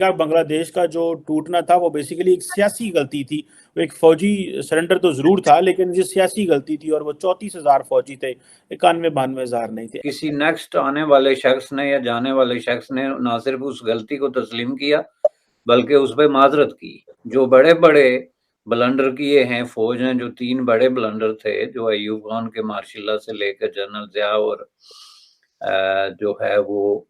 का बांग्लादेश का जो टूटना था वो बेसिकली एक सियासी गलती थी। वो एक फौजी सरेंडर तो जरूर था, लेकिन ये सियासी गलती थी, और वो 34,000 फौजी थे, 91-92,000 नहीं थे। किसी नेक्स्ट आने वाले शख्स ने या जाने वाले शख्स ने ना सिर्फ उस गलती को तस्लीम किया बल्कि उस पर माजरत की। जो बड़े बड़े ब्लंडर किए हैं फौज ने, जो 3 बड़े ब्लंडर थे, जो अयूब खान के मार्शल्ला से लेकर जनरल ज़िया और जो है वो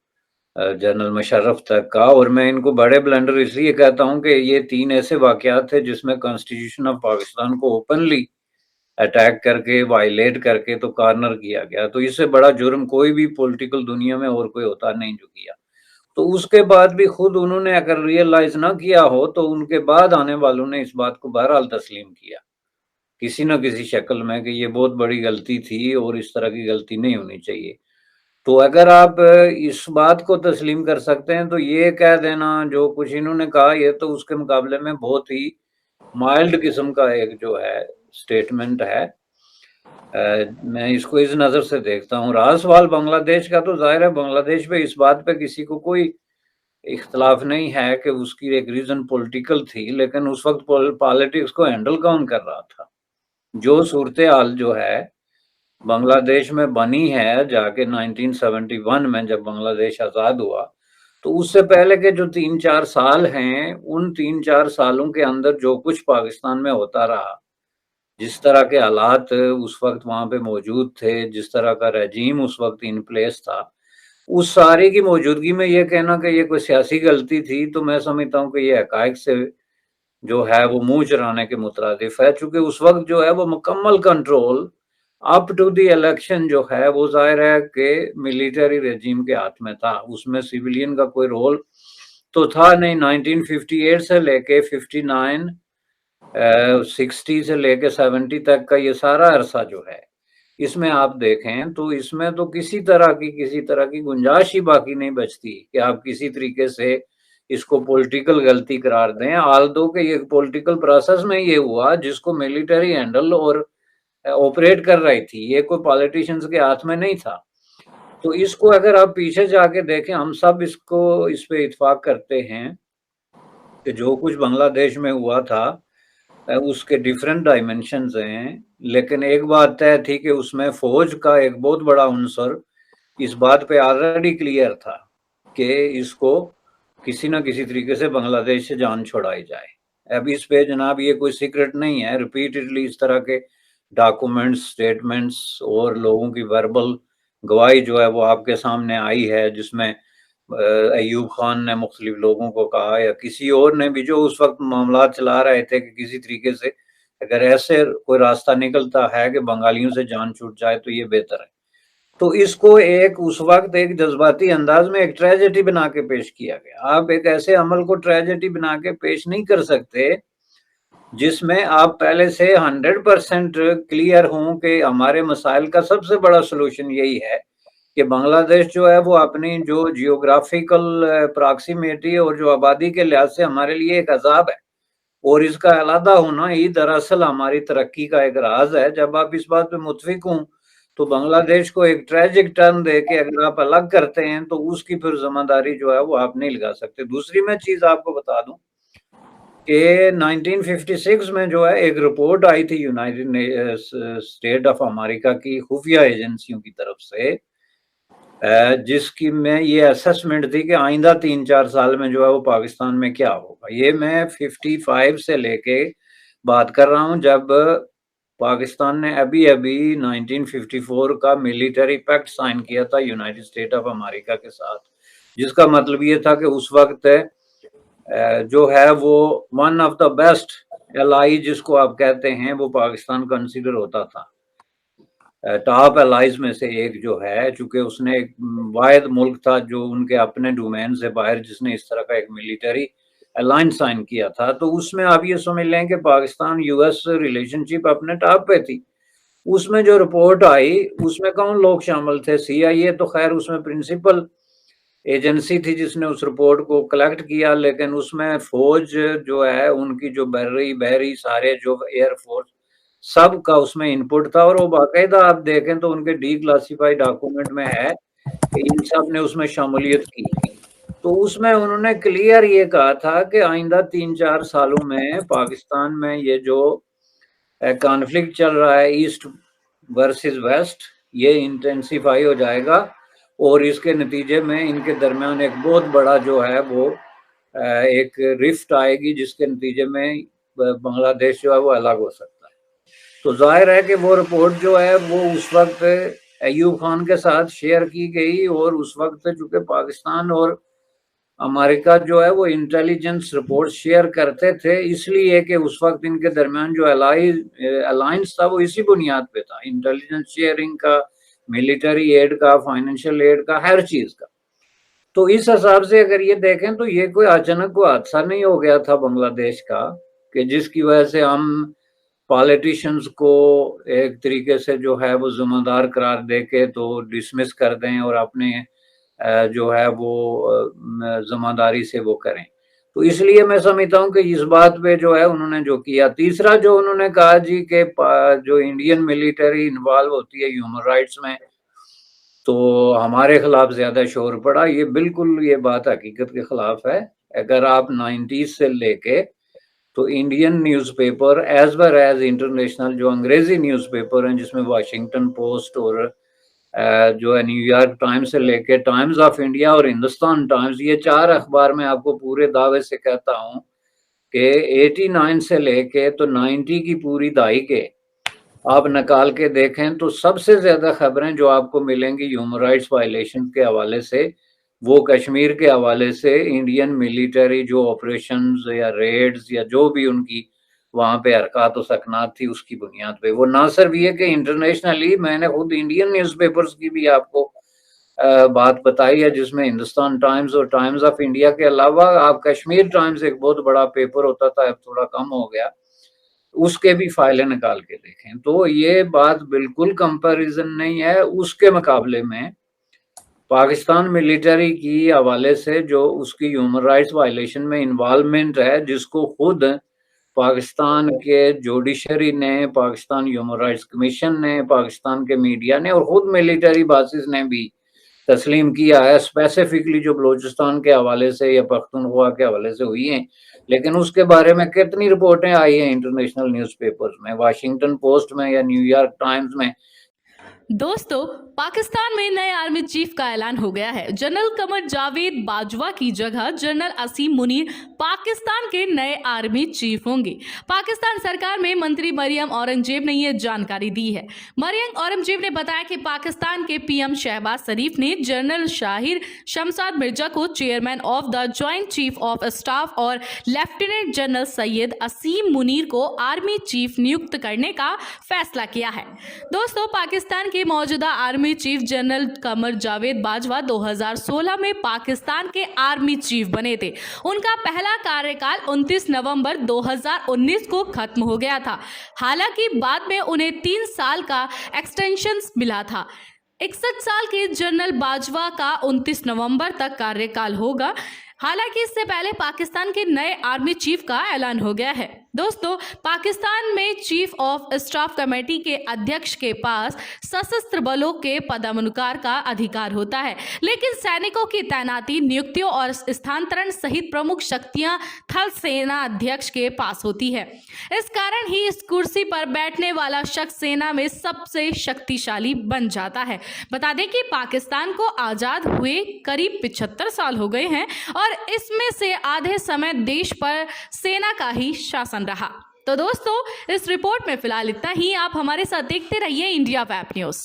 जनरल मुशर्रफ तक का, और मैं इनको बड़े ब्लंडर इसलिए कहता हूं कि ये 3 ऐसे वाकयात थे जिसमें कॉन्स्टिट्यूशन ऑफ पाकिस्तान को ओपनली अटैक करके, वायलेट करके तो कॉर्नर किया गया। तो इससे बड़ा जुर्म कोई भी पॉलिटिकल दुनिया में और कोई होता नहीं जो किया। तो उसके बाद भी खुद उन्होंने अगर रियलाइज ना किया हो तो उनके बाद आने वालों ने इस बात को बहरहाल तस्लीम किया किसी न किसी शक्ल में कि ये बहुत बड़ी गलती थी और इस तरह की गलती नहीं होनी चाहिए। तो अगर आप इस बात को तस्लीम कर सकते हैं तो ये कह देना जो कुछ इन्होंने कहा, ये तो उसके मुकाबले में बहुत ही माइल्ड किस्म का एक जो है स्टेटमेंट है। मैं इसको इस नज़र से देखता हूँ। रहा सवाल बांग्लादेश का, तो जाहिर है बांग्लादेश पे इस बात पे किसी को कोई इख्तलाफ नहीं है कि उसकी एक रीजन पॉलिटिकल थी, लेकिन उस वक्त पॉलिटिक्स को हैंडल कौन कर रहा था? जो सूरत हाल जो है बांग्लादेश में बनी है जाके 1971 में जब बांग्लादेश आज़ाद हुआ, तो उससे पहले के जो 3-4 साल हैं, उन 3-4 सालों के अंदर जो कुछ पाकिस्तान में होता रहा, जिस तरह के हालात उस वक्त वहां पे मौजूद थे, जिस तरह का रजीम उस वक्त इन प्लेस था, उस सारे की मौजूदगी में ये कहना कि ये कोई सियासी गलती थी, तो मैं समझता हूँ कि ये हकायक से जो है वो मुंह चुराने के मुतरादिफ है। चूंकि उस वक्त जो है वो मुकम्मल control up to the election जो है वो जाहिर है कि मिलिट्री रेजिम के हाथ में था, उसमें सिविलियन का कोई रोल तो था नहीं। 1958 से लेके 59 60 से लेके 70 तक का ये सारा अरसा जो है, इसमें आप देखें तो इसमें तो किसी तरह की गुंजाइश ही बाकी नहीं बचती कि आप किसी तरीके से इसको पॉलिटिकल गलती करार दें। आल दो कि ये पॉलिटिकल प्रोसेस में ये हुआ जिसको मिलिट्री हैंडल और ऑपरेट कर रही थी, ये कोई पॉलिटिशियंस के हाथ में नहीं था। तो इसको अगर आप पीछे जाके देखें, हम सब इसको इस पे इत्फाक करते हैं कि जो कुछ बांग्लादेश में हुआ था उसके डिफरेंट डायमेंशंस हैं, लेकिन एक बात तय थी कि उसमें फौज का एक बहुत बड़ा अंसर इस बात पे ऑलरेडी क्लियर था कि इसको किसी न किसी तरीके से बांग्लादेश से जान छुड़ाई जाए। अब इस पे जनाब ये कोई सीक्रेट नहीं है, रिपीटेडली इस तरह के डॉक्यूमेंट्स, स्टेटमेंट्स और लोगों की वर्बल गवाही जो है वो आपके सामने आई है, जिसमें अयूब खान ने मुख्तलिफ लोगों को कहा या किसी और ने भी जो उस वक्त मामला चला रहे थे कि किसी तरीके से अगर ऐसे कोई रास्ता निकलता है कि बंगालियों से जान छूट जाए तो ये बेहतर है। तो इसको एक उस वक्त एक जज्बाती अंदाज में एक ट्रेजेडी बना के पेश किया गया। आप एक ऐसे अमल को ट्रेजेडी बना के पेश नहीं कर सकते जिसमें आप पहले से 100% क्लियर हों कि हमारे मसाइल का सबसे बड़ा सोल्यूशन यही है कि बांग्लादेश जो है वो अपनी जो जियोग्राफिकल प्रॉक्सिमिटी और जो आबादी के लिहाज से हमारे लिए एक अजाब है, और इसका अलहदा होना ही दरअसल हमारी तरक्की का एक राज है। जब आप इस बात पे मुतफिक हों तो बांग्लादेश को एक ट्रेजिक टर्न दे के अगर आप अलग करते हैं तो उसकी फिर जिम्मेदारी जो है वो आप नहीं लगा सकते। दूसरी मैं चीज आपको बता दूं कि 1956 में जो है एक रिपोर्ट आई थी यूनाइटेड स्टेट ऑफ अमेरिका की खुफिया एजेंसियों की तरफ से, जिसकी में ये असेसमेंट थी कि आइंदा 3-4 साल में जो है वो पाकिस्तान में क्या होगा। ये मैं 55 से लेके बात कर रहा हूँ जब पाकिस्तान ने अभी अभी 1954 का मिलिट्री पैक्ट साइन किया था यूनाइटेड स्टेट ऑफ अमेरिका के साथ, जिसका मतलब ये था कि उस वक्त जो है वो one of the best ally जिसको आप कहते हैं वो पाकिस्तान कंसिडर होता था, टॉप एलाइज में से एक जो है, चूंकि उसने एक वाहिद मुल्क था जो उनके अपने डोमेन से बाहर जिसने इस तरह का एक मिलिट्री अलायंस साइन किया था। तो उसमें आप ये समझ लें कि पाकिस्तान यूएस रिलेशनशिप अपने टॉप पे थी। उसमें जो रिपोर्ट आई उसमें कौन लोग शामिल थे? सीआईए तो खैर उसमें प्रिंसिपल एजेंसी थी जिसने उस रिपोर्ट को कलेक्ट किया, लेकिन उसमें फौज जो है उनकी जो बहरी सारे जो एयरफोर्स सब का उसमें इनपुट था, और वो बाकायदा आप देखें तो उनके डी क्लासिफाइड डॉक्यूमेंट में है कि इन सब ने उसमें शमूलियत की। تو اس میں انہوں نے کلیئر یہ کہا تھا کہ آئندہ 3-4 سالوں میں پاکستان میں یہ جو کانفلکٹ چل رہا ہے ایسٹ ورسز ویسٹ، یہ انٹینسیفائی ہو جائے گا، اور اس کے نتیجے میں ان کے درمیان ایک بہت بڑا جو ہے وہ ایک رفٹ آئے گی، جس کے نتیجے میں بنگلہ دیش جو ہے وہ الگ ہو سکتا ہے۔ تو ظاہر ہے کہ وہ رپورٹ جو ہے وہ اس وقت ایوب خان کے ساتھ شیئر کی گئی، اور اس وقت چونکہ پاکستان اور امریکہ جو ہے وہ انٹیلیجنس رپورٹ شیئر کرتے تھے، اس لیے کہ اس وقت ان کے درمیان جو الائنس تھا وہ اسی بنیاد پہ تھا، انٹیلیجنس شیئرنگ کا، ملٹری ایڈ کا، فائنینشیل ایڈ کا، ہر چیز کا۔ تو اس حساب سے اگر یہ دیکھیں تو یہ کوئی اچانک کوئی حادثہ نہیں ہو گیا تھا بنگلہ دیش کا، کہ جس کی وجہ سے ہم پالیٹیشینز کو ایک طریقے سے جو ہے وہ ذمہ دار قرار دے کے تو ڈسمس کر دیں اور اپنے جو ہے وہ ذمہ داری سے وہ کریں۔ تو اس لیے میں سمجھتا ہوں کہ اس بات پہ جو ہے انہوں نے جو کیا۔ تیسرا جو انہوں نے کہا جی کہ جو انڈین ملٹری انوالو ہوتی ہے ہیومن رائٹس میں تو ہمارے خلاف زیادہ شور پڑا، یہ بالکل یہ بات حقیقت کے خلاف ہے۔ اگر آپ 90s سے لے کے تو Indian newspaper as well as international جو انگریزی نیوز پیپر ہیں، جس میں واشنگٹن پوسٹ اور جو ہے نیو یارک ٹائمز سے لے کے ٹائمز آف انڈیا اور ہندوستان ٹائمز، یہ 4 اخبار میں آپ کو پورے دعوے سے کہتا ہوں کہ 89 سے لے کے تو 90 کی پوری دہائی کے آپ نکال کے دیکھیں تو سب سے زیادہ خبریں جو آپ کو ملیں گی ہیومن رائٹس وائلیشن کے حوالے سے، وہ کشمیر کے حوالے سے انڈین ملٹری جو آپریشنز یا ریڈز یا جو بھی ان کی وہاں پہ حرکات و سکنات تھی اس کی بنیاد پہ۔ وہ نہ صرف یہ کہ انٹرنیشنلی، میں نے خود انڈین نیوز پیپرز کی بھی آپ کو بات بتائی ہے، جس میں ہندوستان ٹائمز اور ٹائمز آف انڈیا کے علاوہ آپ کشمیر ٹائمز ایک بہت بڑا پیپر ہوتا تھا، اب تھوڑا کم ہو گیا، اس کے بھی فائلیں نکال کے دیکھیں تو یہ بات بالکل کمپیریزن نہیں ہے۔ اس کے مقابلے میں پاکستان ملٹری کی حوالے سے جو اس کی ہیومن رائٹس وائلیشن میں انوالومنٹ ہے، جس کو خود پاکستان کے جوڈیشری نے، پاکستان ہیومن رائٹس کمیشن نے، پاکستان کے میڈیا نے اور خود ملٹری باسز نے بھی تسلیم کیا ہے، اسپیسیفکلی جو بلوچستان کے حوالے سے یا پختونخوا کے حوالے سے ہوئی ہیں، لیکن اس کے بارے میں کتنی رپورٹیں آئی ہیں انٹرنیشنل نیوز پیپرز میں، واشنگٹن پوسٹ میں یا نیو یارک ٹائمز میں۔ دوستو، پاکستان میں نئے آرمی چیف کا اعلان ہو گیا ہے۔ جنرل قمر جاوید باجوہ کی جگہ جنرل اسیم منیر پاکستان کے نئے آرمی چیف ہوں گے۔ پاکستان سرکار میں منتری مریم اورنگزیب نے یہ جانکاری دی ہے۔ مریم اورنگزیب نے بتایا کہ پاکستان کے پی ایم شہباز شریف نے جنرل شاہر شمشاد مرزا کو chairman of the joint chief of staff اور لیفٹیننٹ جنرل سید اسیم منیر کو آرمی چیف نیوکت کرنے کا فیصلہ کیا ہے۔ دوستو، پاکستان کے موجودہ army chief general Qamar Javed Bajwa 2016 میں پاکستان کے آرمی چیف بنے تھے۔ ان کا پہلا کاریکال 29 نومبر 2019 کو ختم ہو گیا تھا، حالانکہ بعد میں انہیں 3 سال کا ایکسٹینشن ملا تھا۔ 61 سال کے جنرل باجوہ کا 29 نومبر تک کاریکال ہوگا، حالانکہ اس سے پہلے پاکستان کے نئے آرمی چیف کا اعلان ہو گیا ہے۔ دوستو، پاکستان میں چیف آف اسٹاف کمیٹی کے ادھیکش کے پاس سشستر بلوں کے پدامنکار کا ادھیکار ہوتا ہے، لیکن سینکوں کی تعیناتی، نیوکتیوں اور استھانترن سہت پرمکھ شکتیاں تھل سینا ادھیکش کے پاس ہوتی ہے۔ اس کارن ہی اس کرسی پر بیٹھنے والا شخص سینا میں سب سے شکتیشالی بن جاتا ہے۔ بتا دیں کہ پاکستان کو آزاد ہوئے قریب 75 سال ہو گئے ہیں اور اس میں سے آدھے سمے دیش پر سینا کا ہی شاسن رہا۔ تو دوستو، اس رپورٹ میں فی الحال اتنا ہی۔ آپ ہمارے ساتھ دیکھتے رہیے انڈیا ویب نیوز۔